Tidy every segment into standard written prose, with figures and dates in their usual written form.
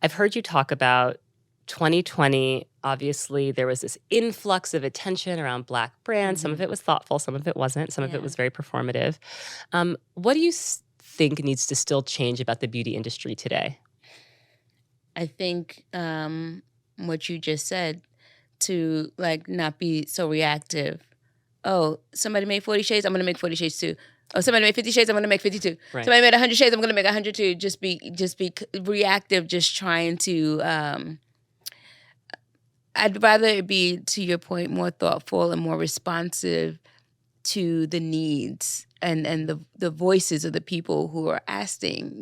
I've heard you talk about 2020. Obviously, there was this influx of attention around Black brands. Some of it was thoughtful, some of it wasn't, some of it was very performative. What do you think needs to still change about the beauty industry today? I think what you just said, to like not be so reactive. Oh, somebody made 40 shades, I'm gonna make 40 shades too. Oh, somebody made 50 shades, I'm gonna make 52. Right. Somebody made 100 shades, I'm gonna make 100 too. Just be reactive, just trying to I'd rather it be, to your point, more thoughtful and more responsive to the needs and the voices of the people who are asking,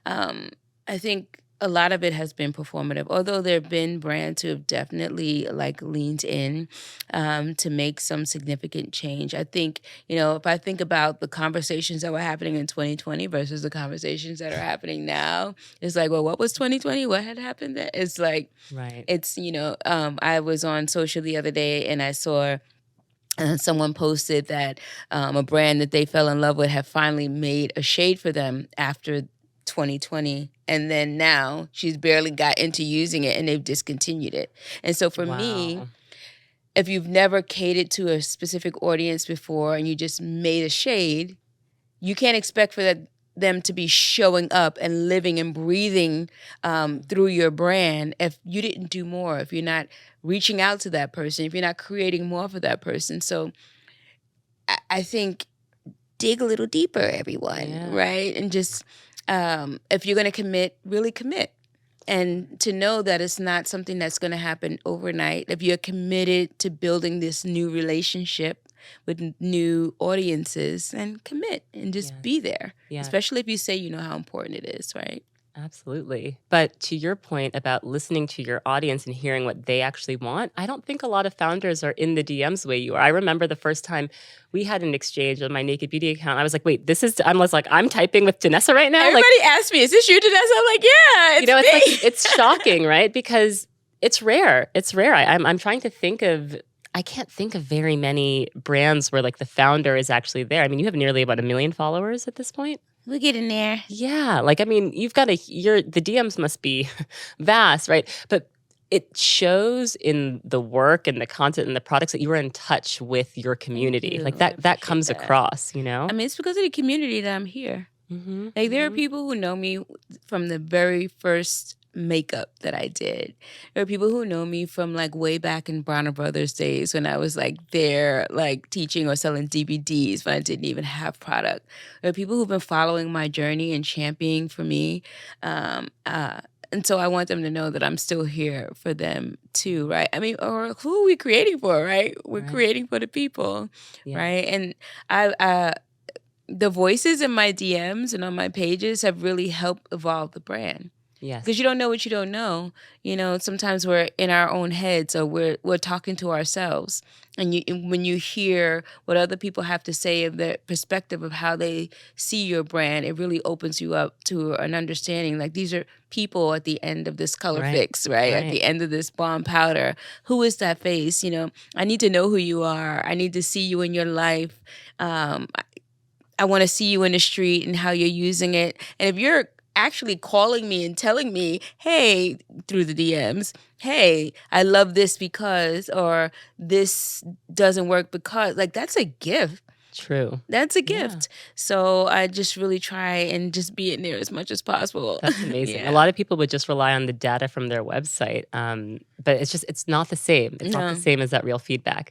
I think a lot of it has been performative, although there have been brands who have definitely like leaned in to make some significant change. I think, if I think about the conversations that were happening in 2020 versus the conversations that are happening now, it's like, well, what was 2020? What had happened then? It's like, Right. it's, I was on social the other day and I saw someone posted that a brand that they fell in love with had finally made a shade for them after 2020. And then now she's barely got into using it and they've discontinued it. And so for me, Wow. if you've never catered to a specific audience before and you just made a shade, you can't expect for them to be showing up and living and breathing through your brand if you didn't do more, if you're not reaching out to that person, if you're not creating more for that person. So I think dig a little deeper, everyone, right? And just if you're going to commit, really commit. And to know that it's not something that's going to happen overnight. If you're committed to building this new relationship with new audiences, and commit and just be there. Yeah. Especially if you say you know how important it is, right? Absolutely. But to your point about listening to your audience and hearing what they actually want, I don't think a lot of founders are in the DMs the way you are. I remember the first time we had an exchange on my Naked Beauty account. I was like, wait, I'm typing with Danessa right now? Everybody asked me, is this you, Danessa? I'm like, yeah, it's me. It's shocking, right? Because it's rare. It's rare. I'm trying to think of, I can't think of very many brands where like the founder is actually there. I mean, you have nearly about 1 million followers at this point. We'll get in there. Yeah. You've got the DMs must be vast, right? But it shows in the work and the content and the products that you are in touch with your community. Like that comes across, I mean, it's because of the community that I'm here. Like there are people who know me from the very first makeup that I did. There are people who know me from like way back in Bronner Brothers days when I was like there like teaching or selling DVDs when I didn't even have product. There are people who've been following my journey and championing for me. And so I want them to know that I'm still here for them too, right? I mean, or who are we creating for, right? We're creating for the people, right? And the voices in my DMs and on my pages have really helped evolve the brand. Yes. Because you don't know what you don't know. Sometimes we're in our own heads or we're talking to ourselves. And when you hear what other people have to say of their perspective of how they see your brand, it really opens you up to an understanding. Like these are people at the end of this color fix, right? At the end of this bomb powder. Who is that face? I need to know who you are. I need to see you in your life. I want to see you in the street and how you're using it. And if you're actually calling me and telling me, hey, through the DMs, hey, I love this because, or this doesn't work because, like that's a gift. True. That's a gift. Yeah. So I just really try and just be in there as much as possible. That's amazing. A lot of people would just rely on the data from their website, but it's not the same. It's not the same as that real feedback.